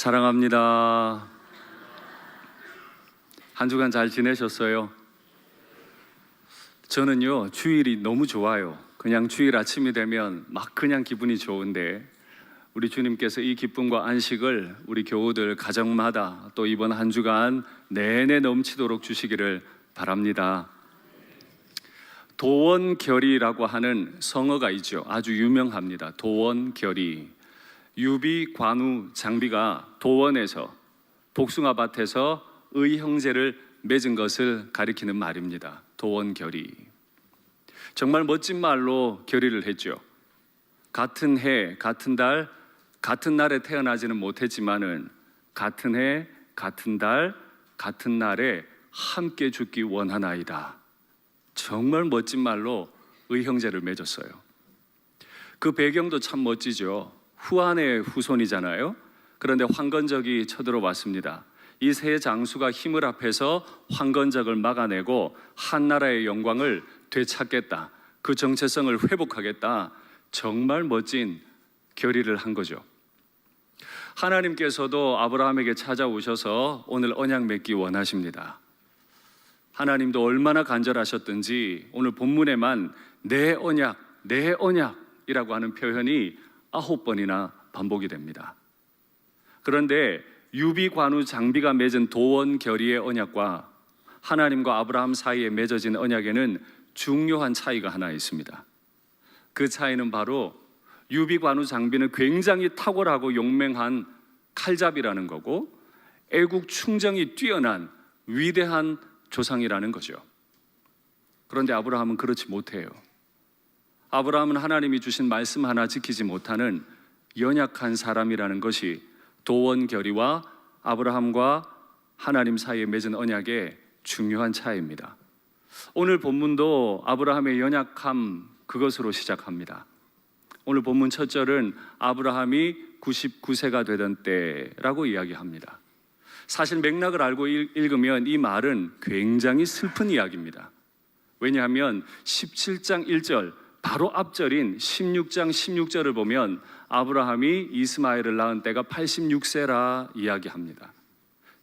사랑합니다. 한 주간 잘 지내셨어요? 저는요, 주일이 너무 좋아요. 그냥 주일 아침이 되면 막 그냥 기분이 좋은데, 우리 주님께서 이 기쁨과 안식을 우리 교우들 가정마다 또 이번 한 주간 내내 넘치도록 주시기를 바랍니다. 도원결의라고 하는 성어가 있죠. 아주 유명합니다. 도원결의. 유비, 관우, 장비가 도원에서, 복숭아밭에서 의형제를 맺은 것을 가리키는 말입니다. 도원결의. 정말 멋진 말로 결의를 했죠. 같은 해, 같은 달, 같은 날에 태어나지는 못했지만은 같은 해, 같은 달, 같은 날에 함께 죽기 원하나이다. 정말 멋진 말로 의형제를 맺었어요. 그 배경도 참 멋지죠. 후한의 후손이잖아요. 그런데 황건적이 쳐들어왔습니다. 이 세 장수가 힘을 합해서 황건적을 막아내고 한나라의 영광을 되찾겠다, 그 정체성을 회복하겠다. 정말 멋진 결의를 한 거죠. 하나님께서도 아브라함에게 찾아오셔서 오늘 언약 맺기 원하십니다. 하나님도 얼마나 간절하셨든지 오늘 본문에만 내 언약이라고 하는 표현이 9번이나 반복이 됩니다. 그런데 유비, 관우, 장비가 맺은 도원 결의의 언약과 하나님과 아브라함 사이에 맺어진 언약에는 중요한 차이가 하나 있습니다. 그 차이는 바로 유비, 관우, 장비는 굉장히 탁월하고 용맹한 칼잡이라는 거고, 애국 충정이 뛰어난 위대한 조상이라는 거죠. 그런데 아브라함은 그렇지 못해요. 아브라함은 하나님이 주신 말씀 하나 지키지 못하는 연약한 사람이라는 것이 도원결의와 아브라함과 하나님 사이에 맺은 언약의 중요한 차이입니다. 오늘 본문도 아브라함의 연약함, 그것으로 시작합니다. 오늘 본문 첫 절은 아브라함이 99세가 되던 때라고 이야기합니다. 사실 맥락을 알고 읽으면 이 말은 굉장히 슬픈 이야기입니다. 왜냐하면 17장 1절 바로 앞절인 16장 16절을 보면 아브라함이 이스마엘을 낳은 때가 86세라 이야기합니다.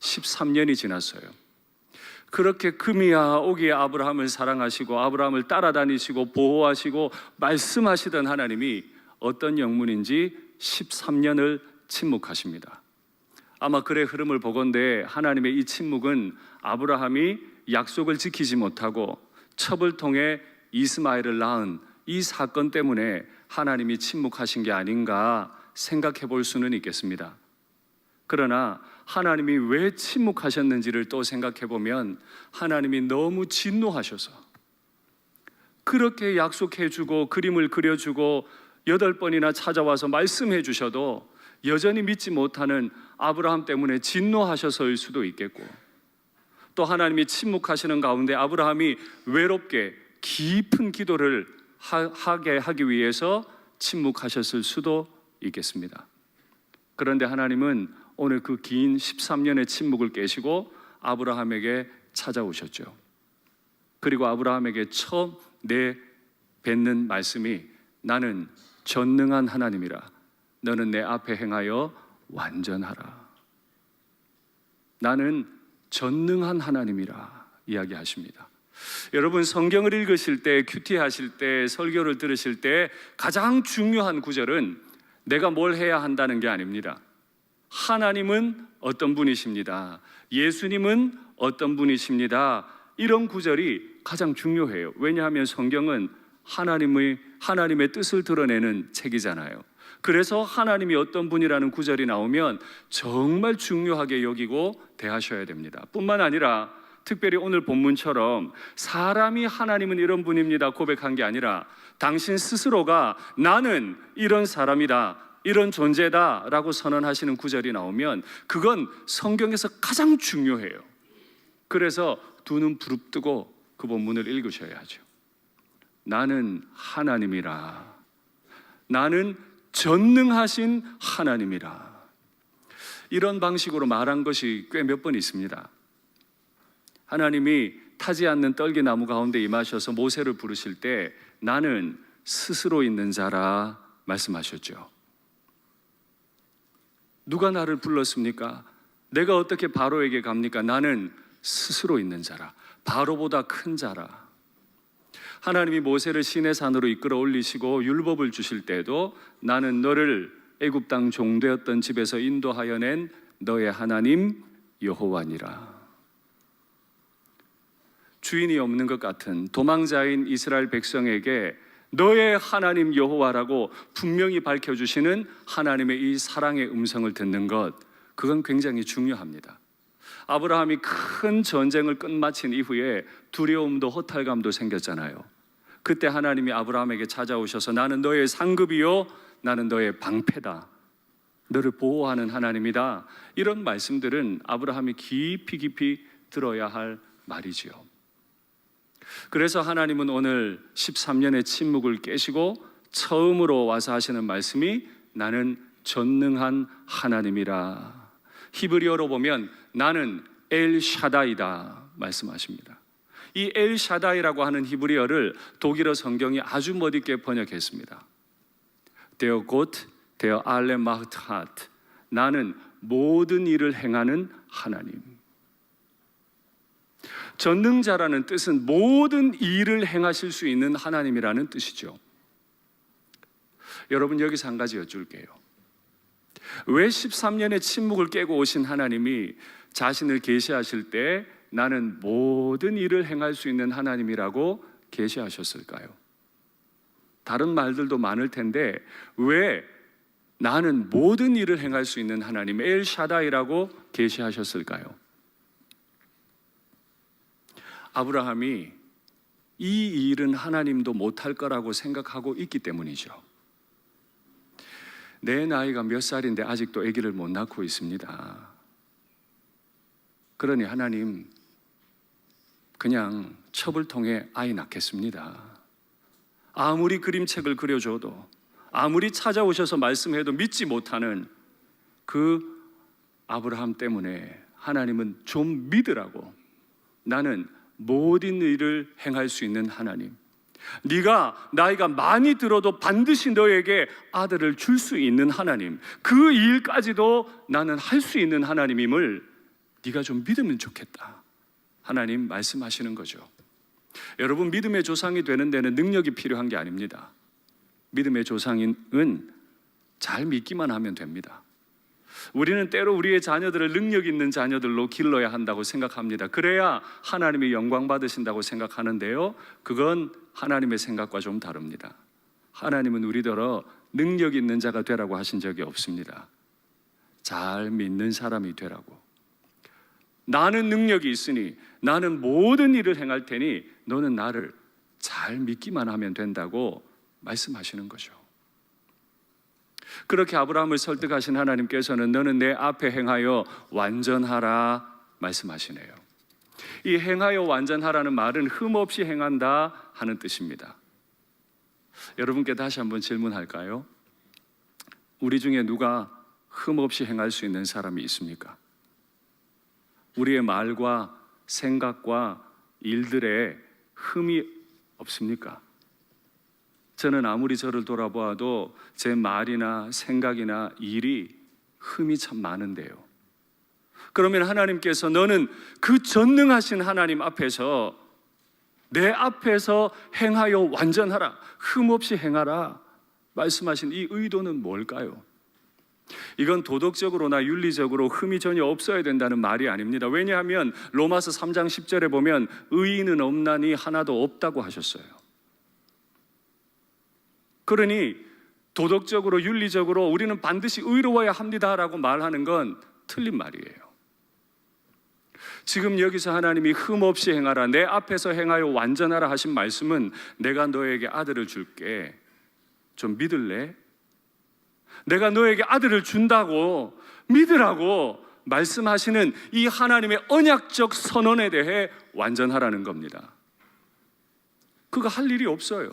13년이 지났어요. 그렇게 금이야 오기에 아브라함을 사랑하시고 아브라함을 따라다니시고 보호하시고 말씀하시던 하나님이 어떤 영문인지 13년을 침묵하십니다. 아마 글의 흐름을 보건대 하나님의 이 침묵은 아브라함이 약속을 지키지 못하고 첩을 통해 이스마엘을 낳은 이 사건 때문에 하나님이 침묵하신 게 아닌가 생각해 볼 수는 있겠습니다. 그러나 하나님이 왜 침묵하셨는지를 또 생각해 보면 하나님이 너무 진노하셔서, 그렇게 약속해 주고 그림을 그려주고 8번이나 찾아와서 말씀해 주셔도 여전히 믿지 못하는 아브라함 때문에 진노하셔서일 수도 있겠고, 또 하나님이 침묵하시는 가운데 아브라함이 외롭게 깊은 기도를 하게 하기 위해서 침묵하셨을 수도 있겠습니다. 그런데 하나님은 오늘 그 긴 13년의 침묵을 깨시고 아브라함에게 찾아오셨죠. 그리고 아브라함에게 처음 내뱉는 말씀이 나는 전능한 하나님이라 너는 내 앞에 행하여 완전하라. 나는 전능한 하나님이라 이야기하십니다. 여러분, 성경을 읽으실 때, 큐티 하실 때, 설교를 들으실 때 가장 중요한 구절은 내가 뭘 해야 한다는 게 아닙니다. 하나님은 어떤 분이십니다. 예수님은 어떤 분이십니다. 이런 구절이 가장 중요해요. 왜냐하면 성경은 하나님의 뜻을 드러내는 책이잖아요. 그래서 하나님이 어떤 분이라는 구절이 나오면 정말 중요하게 여기고 대하셔야 됩니다. 뿐만 아니라 특별히 오늘 본문처럼 사람이 하나님은 이런 분입니다 고백한 게 아니라 당신 스스로가 나는 이런 사람이다, 이런 존재다 라고 선언하시는 구절이 나오면 그건 성경에서 가장 중요해요. 그래서 두 눈 부릅뜨고 그 본문을 읽으셔야 하죠. 나는 하나님이라, 나는 전능하신 하나님이라. 이런 방식으로 말한 것이 꽤 몇 번 있습니다. 하나님이 타지 않는 떨기나무 가운데 임하셔서 모세를 부르실 때 나는 스스로 있는 자라 말씀하셨죠. 누가 나를 불렀습니까? 내가 어떻게 바로에게 갑니까? 나는 스스로 있는 자라, 바로보다 큰 자라. 하나님이 모세를 시내 산으로 이끌어 올리시고 율법을 주실 때도 나는 너를 애굽 땅 종되었던 집에서 인도하여 낸 너의 하나님 여호와니라. 주인이 없는 것 같은 도망자인 이스라엘 백성에게 너의 하나님 여호와라고 분명히 밝혀주시는 하나님의 이 사랑의 음성을 듣는 것, 그건 굉장히 중요합니다. 아브라함이 큰 전쟁을 끝마친 이후에 두려움도 허탈감도 생겼잖아요. 그때 하나님이 아브라함에게 찾아오셔서 나는 너의 상급이요 나는 너의 방패다, 너를 보호하는 하나님이다, 이런 말씀들은 아브라함이 깊이 들어야 할 말이지요. 그래서 하나님은 오늘 13년의 침묵을 깨시고 처음으로 와서 하시는 말씀이 나는 전능한 하나님이라. 히브리어로 보면 나는 엘샤다이다 말씀하십니다. 이 엘샤다이라고 하는 히브리어를 독일어 성경이 아주 멋있게 번역했습니다. 데어 곧 데어 알레 마흐트 하트, 나는 모든 일을 행하는 하나님. 전능자라는 뜻은 모든 일을 행하실 수 있는 하나님이라는 뜻이죠. 여러분, 여기서 한 가지 여쭐게요. 왜 13년의 침묵을 깨고 오신 하나님이 자신을 계시하실 때 나는 모든 일을 행할 수 있는 하나님이라고 계시하셨을까요? 다른 말들도 많을 텐데 왜 나는 모든 일을 행할 수 있는 하나님 엘샤다이라고 계시하셨을까요? 아브라함이 이 일은 하나님도 못할 거라고 생각하고 있기 때문이죠. 내 나이가 몇 살인데 아직도 아기를 못 낳고 있습니다. 그러니 하나님, 그냥 첩을 통해 아이 낳겠습니다. 아무리 그림책을 그려줘도, 아무리 찾아오셔서 말씀해도 믿지 못하는 그 아브라함 때문에 하나님은 좀 믿으라고, 나는 모든 일을 행할 수 있는 하나님, 네가 나이가 많이 들어도 반드시 너에게 아들을 줄 수 있는 하나님, 그 일까지도 나는 할 수 있는 하나님임을 네가 좀 믿으면 좋겠다, 하나님 말씀하시는 거죠. 여러분, 믿음의 조상이 되는 데는 능력이 필요한 게 아닙니다. 믿음의 조상은 잘 믿기만 하면 됩니다. 우리는 때로 우리의 자녀들을 능력 있는 자녀들로 길러야 한다고 생각합니다. 그래야 하나님이 영광 받으신다고 생각하는데요, 그건 하나님의 생각과 좀 다릅니다. 하나님은 우리더러 능력 있는 자가 되라고 하신 적이 없습니다. 잘 믿는 사람이 되라고. 나는 능력이 있으니 나는 모든 일을 행할 테니 너는 나를 잘 믿기만 하면 된다고 말씀하시는 거죠. 그렇게 아브라함을 설득하신 하나님께서는 너는 내 앞에 행하여 완전하라 말씀하시네요. 이 행하여 완전하라는 말은 흠없이 행한다 하는 뜻입니다. 여러분께 다시 한번 질문할까요? 우리 중에 누가 흠없이 행할 수 있는 사람이 있습니까? 우리의 말과 생각과 일들에 흠이 없습니까? 저는 아무리 저를 돌아보아도 제 말이나 생각이나 일이 흠이 참 많은데요. 그러면 하나님께서 너는 그 전능하신 하나님 앞에서, 내 앞에서 행하여 완전하라, 흠없이 행하라 말씀하신 이 의도는 뭘까요? 이건 도덕적으로나 윤리적으로 흠이 전혀 없어야 된다는 말이 아닙니다. 왜냐하면 로마서 3장 10절에 보면 의인은 없나니 하나도 없다고 하셨어요. 그러니 도덕적으로 윤리적으로 우리는 반드시 의로워야 합니다라고 말하는 건 틀린 말이에요. 지금 여기서 하나님이 흠없이 행하라, 내 앞에서 행하여 완전하라 하신 말씀은 내가 너에게 아들을 줄게, 좀 믿을래? 내가 너에게 아들을 준다고 믿으라고 말씀하시는 이 하나님의 언약적 선언에 대해 완전하라는 겁니다. 그거 할 일이 없어요.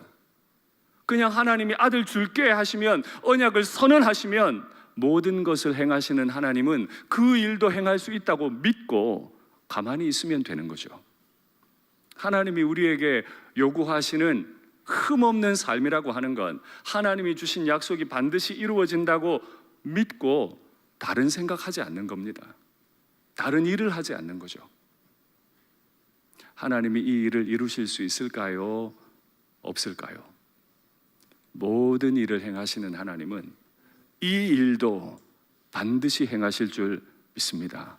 그냥 하나님이 아들 줄게 하시면, 언약을 선언하시면 모든 것을 행하시는 하나님은 그 일도 행할 수 있다고 믿고 가만히 있으면 되는 거죠. 하나님이 우리에게 요구하시는 흠없는 삶이라고 하는 건 하나님이 주신 약속이 반드시 이루어진다고 믿고 다른 생각하지 않는 겁니다. 다른 일을 하지 않는 거죠. 하나님이 이 일을 이루실 수 있을까요? 없을까요? 모든 일을 행하시는 하나님은 이 일도 반드시 행하실 줄 믿습니다.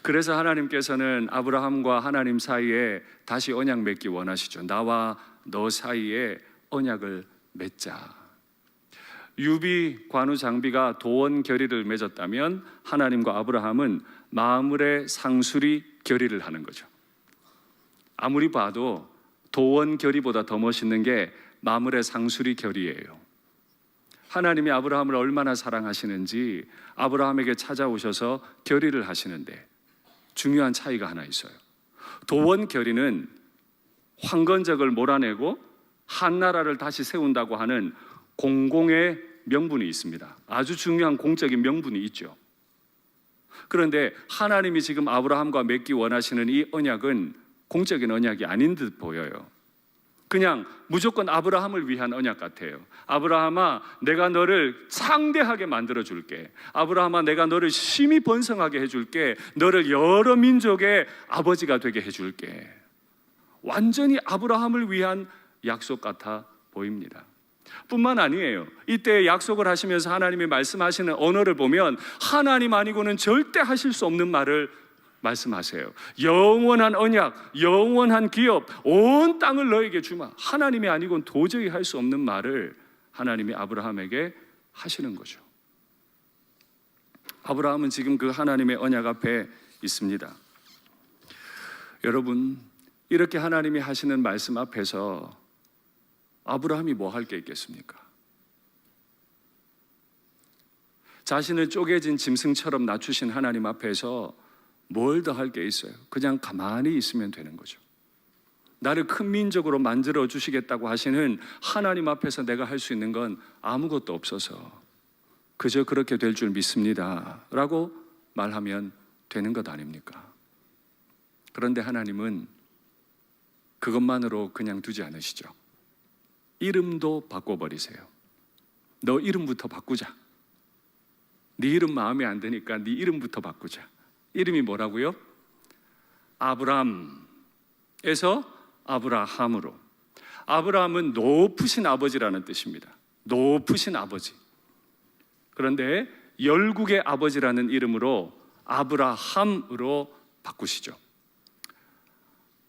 그래서 하나님께서는 아브라함과 하나님 사이에 다시 언약 맺기 원하시죠. 나와 너 사이에 언약을 맺자. 유비 관우 장비가 도원 결의를 맺었다면 하나님과 아브라함은 마므레 상수리 결의를 하는 거죠. 아무리 봐도 도원 결의보다 더 멋있는 게 마므레 상수리 결의예요. 하나님이 아브라함을 얼마나 사랑하시는지 아브라함에게 찾아오셔서 결의를 하시는데 중요한 차이가 하나 있어요. 도원 결의는 황건적을 몰아내고 한 나라를 다시 세운다고 하는 공공의 명분이 있습니다. 아주 중요한 공적인 명분이 있죠. 그런데 하나님이 지금 아브라함과 맺기 원하시는 이 언약은 공적인 언약이 아닌 듯 보여요. 그냥 무조건 아브라함을 위한 언약 같아요. 아브라함아, 내가 너를 창대하게 만들어 줄게. 아브라함아, 내가 너를 심히 번성하게 해줄게. 너를 여러 민족의 아버지가 되게 해줄게. 완전히 아브라함을 위한 약속 같아 보입니다. 뿐만 아니에요. 이때 약속을 하시면서 하나님이 말씀하시는 언어를 보면 하나님 아니고는 절대 하실 수 없는 말을 말씀하세요. 영원한 언약, 영원한 기업, 온 땅을 너에게 주마. 하나님이 아니고는 도저히 할 수 없는 말을 하나님이 아브라함에게 하시는 거죠. 아브라함은 지금 그 하나님의 언약 앞에 있습니다. 여러분, 이렇게 하나님이 하시는 말씀 앞에서 아브라함이 뭐 할 게 있겠습니까? 자신을 쪼개진 짐승처럼 낮추신 하나님 앞에서 뭘 더 할 게 있어요? 그냥 가만히 있으면 되는 거죠. 나를 큰 민족으로 만들어 주시겠다고 하시는 하나님 앞에서 내가 할 수 있는 건 아무것도 없어서 그저 그렇게 될 줄 믿습니다 라고 말하면 되는 것 아닙니까? 그런데 하나님은 그것만으로 그냥 두지 않으시죠. 이름도 바꿔버리세요. 너 이름부터 바꾸자. 네 이름 마음에 안 드니까 네 이름부터 바꾸자. 이름이 뭐라고요? 아브람에서 아브라함으로. 아브라함은 높으신 아버지라는 뜻입니다. 높으신 아버지. 그런데 열국의 아버지라는 이름으로 아브라함으로 바꾸시죠.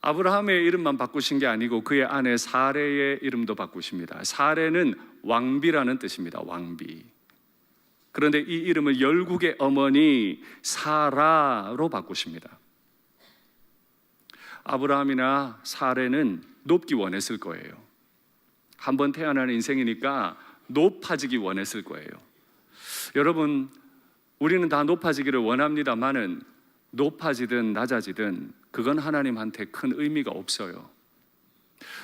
아브라함의 이름만 바꾸신 게 아니고 그의 아내 사레의 이름도 바꾸십니다. 사레는 왕비라는 뜻입니다. 왕비. 그런데 이 이름을 열국의 어머니 사라로 바꾸십니다. 아브라함이나 사레는 높기 원했을 거예요. 한번 태어나는 인생이니까 높아지기 원했을 거예요. 여러분, 우리는 다 높아지기를 원합니다만은 높아지든 낮아지든 그건 하나님한테 큰 의미가 없어요.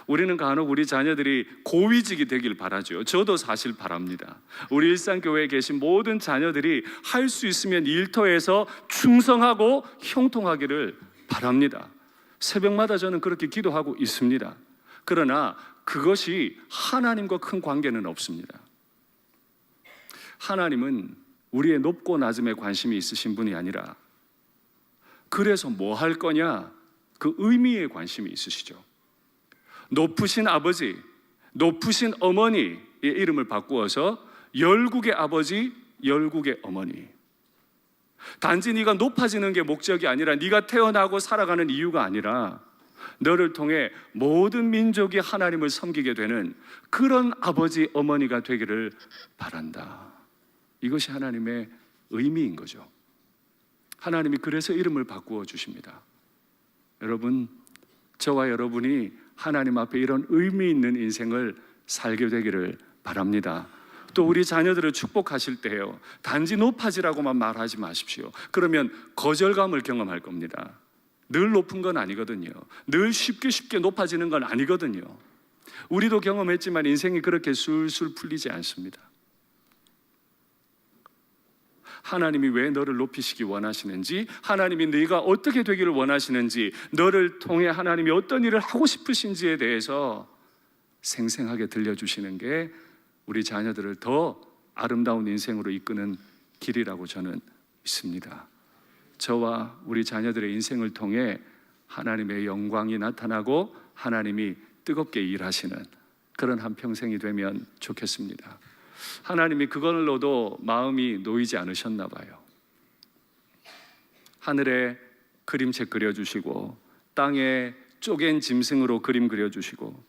우리는 간혹 우리 자녀들이 고위직이 되길 바라죠. 저도 사실 바랍니다. 우리 일산교회에 계신 모든 자녀들이 할 수 있으면 일터에서 충성하고 형통하기를 바랍니다. 새벽마다 저는 그렇게 기도하고 있습니다. 그러나 그것이 하나님과 큰 관계는 없습니다. 하나님은 우리의 높고 낮음에 관심이 있으신 분이 아니라 그래서 뭐 할 거냐? 그 의미에 관심이 있으시죠. 높으신 아버지, 높으신 어머니의 이름을 바꾸어서 열국의 아버지, 열국의 어머니. 단지 네가 높아지는 게 목적이 아니라 네가 태어나고 살아가는 이유가 아니라 너를 통해 모든 민족이 하나님을 섬기게 되는 그런 아버지, 어머니가 되기를 바란다. 이것이 하나님의 의미인 거죠. 하나님이 그래서 이름을 바꾸어 주십니다. 여러분, 저와 여러분이 하나님 앞에 이런 의미 있는 인생을 살게 되기를 바랍니다. 또 우리 자녀들을 축복하실 때요, 단지 높아지라고만 말하지 마십시오. 그러면 거절감을 경험할 겁니다. 늘 높은 건 아니거든요. 늘 쉽게 높아지는 건 아니거든요. 우리도 경험했지만 인생이 그렇게 술술 풀리지 않습니다. 하나님이 왜 너를 높이시기 원하시는지, 하나님이 네가 어떻게 되기를 원하시는지, 너를 통해 하나님이 어떤 일을 하고 싶으신지에 대해서 생생하게 들려주시는 게 우리 자녀들을 더 아름다운 인생으로 이끄는 길이라고 저는 있습니다. 저와 우리 자녀들의 인생을 통해 하나님의 영광이 나타나고 하나님이 뜨겁게 일하시는 그런 한평생이 되면 좋겠습니다. 하나님이 그걸로도 마음이 놓이지 않으셨나 봐요. 하늘에 그림책 그려주시고 땅에 쪼갠 짐승으로 그림 그려주시고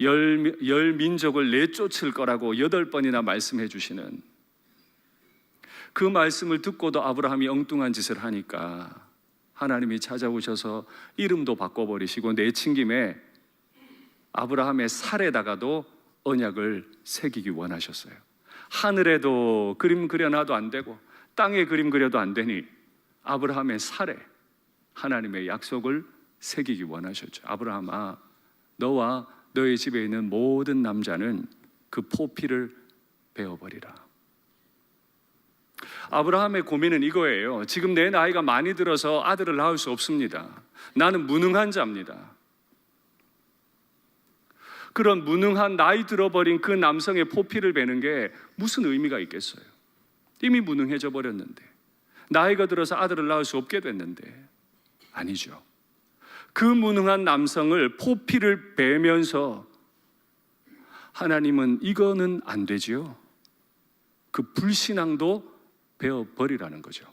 열 민족을 내쫓을 거라고 8번이나 말씀해 주시는 그 말씀을 듣고도 아브라함이 엉뚱한 짓을 하니까 하나님이 찾아오셔서 이름도 바꿔버리시고 내친 김에 아브라함의 살에다가도 언약을 새기기 원하셨어요. 하늘에도 그림 그려놔도 안 되고 땅에 그림 그려도 안 되니 아브라함의 살에 하나님의 약속을 새기기 원하셨죠. 아브라함아, 너와 너의 집에 있는 모든 남자는 그 포피를 베어버리라. 아브라함의 고민은 이거예요. 지금 내 나이가 많이 들어서 아들을 낳을 수 없습니다. 나는 무능한 자입니다. 그런 무능한 나이 들어버린 그 남성의 포피를 베는 게 무슨 의미가 있겠어요? 이미 무능해져 버렸는데, 나이가 들어서 아들을 낳을 수 없게 됐는데. 아니죠. 그 무능한 남성을 포피를 베면서 하나님은 이거는 안 되지요. 그 불신앙도 베어버리라는 거죠.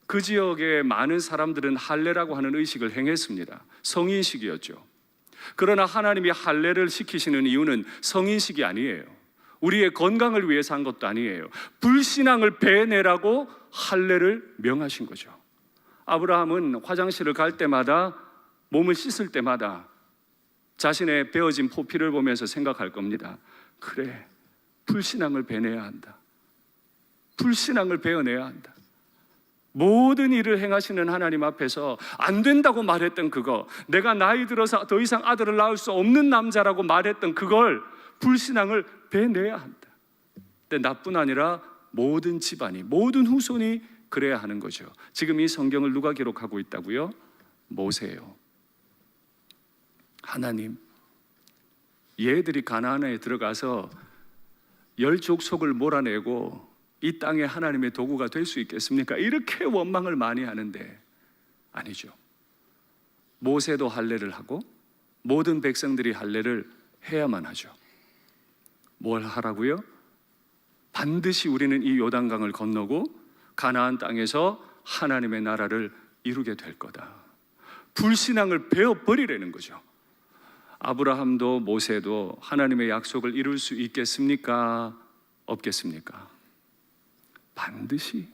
그 지역의 많은 사람들은 할례라고 하는 의식을 행했습니다. 성인식이었죠. 그러나 하나님이 할례를 시키시는 이유는 성인식이 아니에요. 우리의 건강을 위해서 한 것도 아니에요. 불신앙을 베내라고 할례를 명하신 거죠. 아브라함은 화장실을 갈 때마다, 몸을 씻을 때마다 자신의 베어진 포피를 보면서 생각할 겁니다. 그래, 불신앙을 베내야 한다. 불신앙을 베어내야 한다. 모든 일을 행하시는 하나님 앞에서 안 된다고 말했던 그거, 내가 나이 들어서 더 이상 아들을 낳을 수 없는 남자라고 말했던 그걸, 불신앙을 베내야 한다. 근데 나뿐 아니라 모든 집안이, 모든 후손이 그래야 하는 거죠. 지금 이 성경을 누가 기록하고 있다고요? 모세예요. 하나님, 얘들이 가나안에 들어가서 10족속을 몰아내고 이 땅에 하나님의 도구가 될 수 있겠습니까? 이렇게 원망을 많이 하는데 아니죠. 모세도 할례를 하고 모든 백성들이 할례를 해야만 하죠. 뭘 하라고요? 반드시 우리는 이 요단강을 건너고 가나안 땅에서 하나님의 나라를 이루게 될 거다. 불신앙을 베어버리라는 거죠. 아브라함도 모세도 하나님의 약속을 이룰 수 있겠습니까? 없겠습니까? 반드시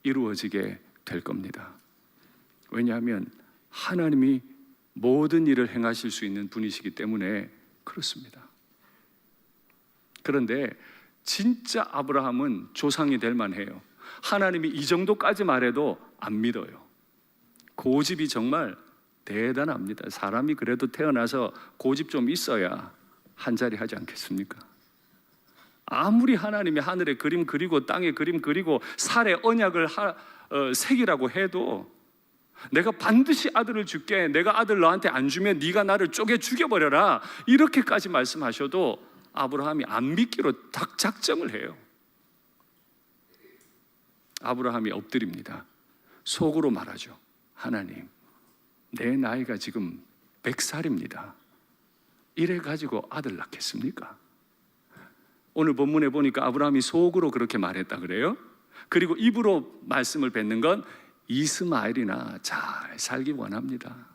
이루어지게 될 겁니다. 왜냐하면 하나님이 모든 일을 행하실 수 있는 분이시기 때문에 그렇습니다. 그런데 진짜 아브라함은 조상이 될 만해요. 하나님이 이 정도까지 말해도 안 믿어요. 고집이 정말 대단합니다. 사람이 그래도 태어나서 고집 좀 있어야 한 자리 하지 않겠습니까? 아무리 하나님이 하늘에 그림 그리고 땅에 그림 그리고 살에 언약을 새기라고 해도, 내가 반드시 아들을 줄게, 내가 아들 너한테 안 주면 네가 나를 쪼개 죽여버려라, 이렇게까지 말씀하셔도 아브라함이 안 믿기로 작정을 해요. 아브라함이 엎드립니다. 속으로 말하죠. 하나님, 내 나이가 지금 100살입니다. 이래 가지고 아들 낳겠습니까? 오늘 본문에 보니까 아브라함이 속으로 그렇게 말했다 그래요. 그리고 입으로 말씀을 뱉는 건 이스마엘이나 잘 살기 원합니다.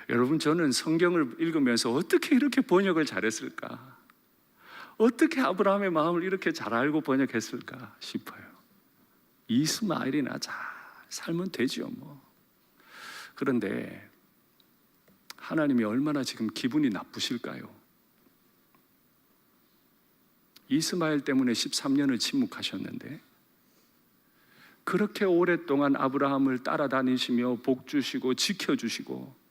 여러분, 저는 성경을 읽으면서 어떻게 이렇게 번역을 잘했을까? 어떻게 아브라함의 마음을 이렇게 잘 알고 번역했을까 싶어요. 이스마엘이나 잘 살면 되죠 뭐. 그런데 하나님이 얼마나 지금 기분이 나쁘실까요? 이스마엘 때문에 13년을 침묵하셨는데, 그렇게 오랫동안 아브라함을 따라다니시며 복 주시고 지켜주시고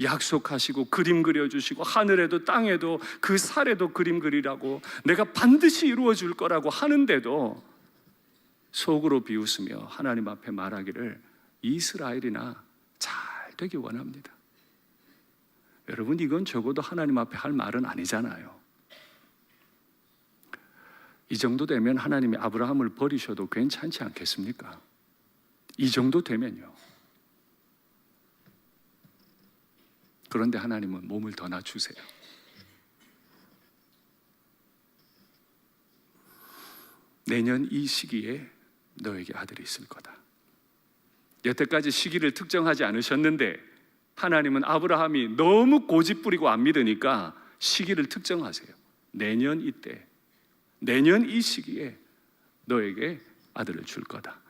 약속하시고 그림 그려주시고 하늘에도 땅에도 그 살에도 그림 그리라고, 내가 반드시 이루어 줄 거라고 하는데도 속으로 비웃으며 하나님 앞에 말하기를 이스라엘이나 잘 되기 원합니다. 여러분, 이건 적어도 하나님 앞에 할 말은 아니잖아요. 이 정도 되면 하나님이 아브라함을 버리셔도 괜찮지 않겠습니까? 이 정도 되면요. 그런데 하나님은 몸을 더 낮추세요. 내년 이 시기에 너에게 아들이 있을 거다. 여태까지 시기를 특정하지 않으셨는데 하나님은 아브라함이 너무 고집부리고 안 믿으니까 시기를 특정하세요. 내년 이때, 내년 이 시기에 너에게 아들을 줄 거다.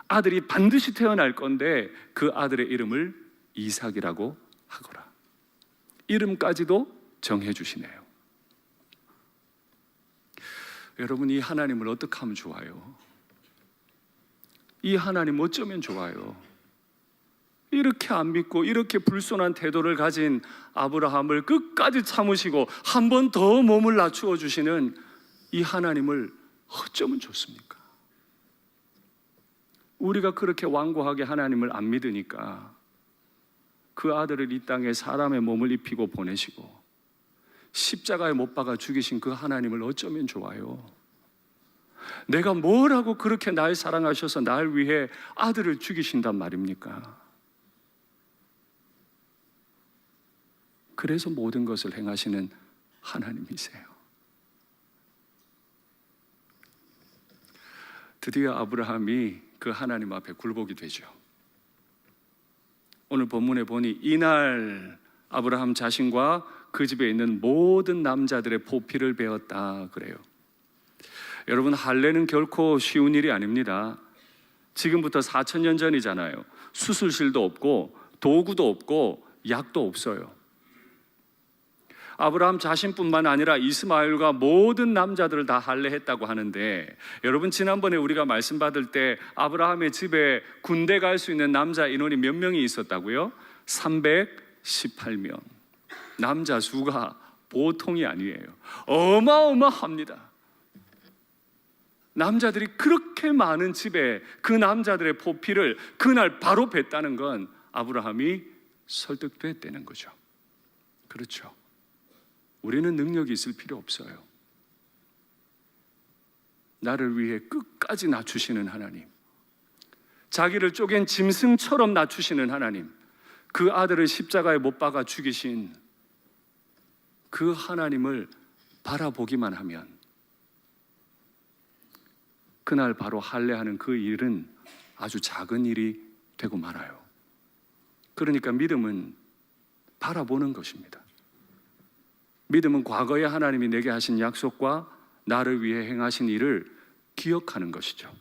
아들이 반드시 태어날 건데 그 아들의 이름을 이삭이라고 하거라. 이름까지도 정해 주시네요. 여러분, 이 하나님을 어떻게 하면 좋아요? 이 하나님 어쩌면 좋아요? 이렇게 안 믿고 이렇게 불손한 태도를 가진 아브라함을 끝까지 참으시고 한 번 더 몸을 낮추어 주시는 이 하나님을 어쩌면 좋습니까? 우리가 그렇게 완고하게 하나님을 안 믿으니까 그 아들을 이 땅에 사람의 몸을 입히고 보내시고 십자가에 못 박아 죽이신 그 하나님을 어쩌면 좋아요? 내가 뭘 하고 그렇게 날 사랑하셔서 날 위해 아들을 죽이신단 말입니까? 그래서 모든 것을 행하시는 하나님이세요. 드디어 아브라함이 그 하나님 앞에 굴복이 되죠. 오늘 본문에 보니 이날 아브라함 자신과 그 집에 있는 모든 남자들의 포피를 베었다 그래요. 여러분, 할례는 결코 쉬운 일이 아닙니다. 지금부터 4,000년 전이잖아요. 수술실도 없고 도구도 없고 약도 없어요. 아브라함 자신뿐만 아니라 이스마엘과 모든 남자들을 다 할례했다고 하는데, 여러분, 지난번에 우리가 말씀 받을 때 아브라함의 집에 군대 갈 수 있는 남자 인원이 몇 명이 있었다고요? 318명. 남자 수가 보통이 아니에요. 어마어마합니다. 남자들이 그렇게 많은 집에 그 남자들의 포피를 그날 바로 뱉다는 건 아브라함이 설득됐다는 거죠. 그렇죠. 우리는 능력이 있을 필요 없어요. 나를 위해 끝까지 낮추시는 하나님, 자기를 쪼갠 짐승처럼 낮추시는 하나님, 그 아들을 십자가에 못 박아 죽이신 그 하나님을 바라보기만 하면 그날 바로 할례하는 그 일은 아주 작은 일이 되고 말아요. 그러니까 믿음은 바라보는 것입니다. 믿음은 과거에 하나님이 내게 하신 약속과 나를 위해 행하신 일을 기억하는 것이죠.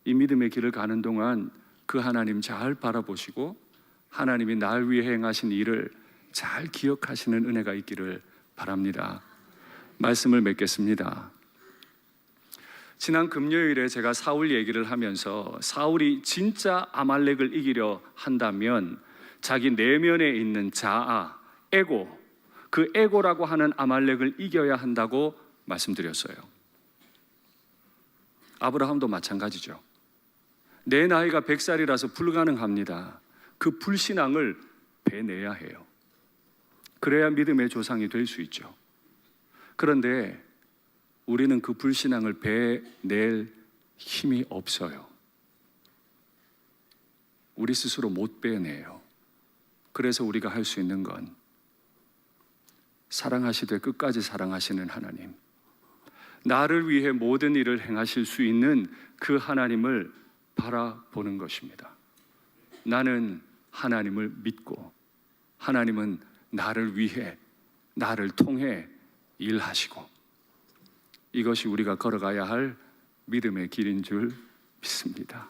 이 믿음의 길을 가는 동안 그 하나님 잘 바라보시고 하나님이 날 위해 행하신 일을 잘 기억하시는 은혜가 있기를 바랍니다. 말씀을 맺겠습니다. 지난 금요일에 제가 사울 얘기를 하면서 사울이 진짜 아말렉을 이기려 한다면 자기 내면에 있는 자아, 에고, 그 에고라고 하는 아말렉을 이겨야 한다고 말씀드렸어요. 아브라함도 마찬가지죠. 내 나이가 100살이라서 불가능합니다. 그 불신앙을 배내야 해요. 그래야 믿음의 조상이 될 수 있죠. 그런데 우리는 그 불신앙을 배낼 힘이 없어요. 우리 스스로 못 빼내요. 그래서 우리가 할 수 있는 건 사랑하시되 끝까지 사랑하시는 하나님, 나를 위해 모든 일을 행하실 수 있는 그 하나님을 바라보는 것입니다. 나는 하나님을 믿고 하나님은 나를 위해, 나를 통해 일하시고, 이것이 우리가 걸어가야 할 믿음의 길인 줄 믿습니다.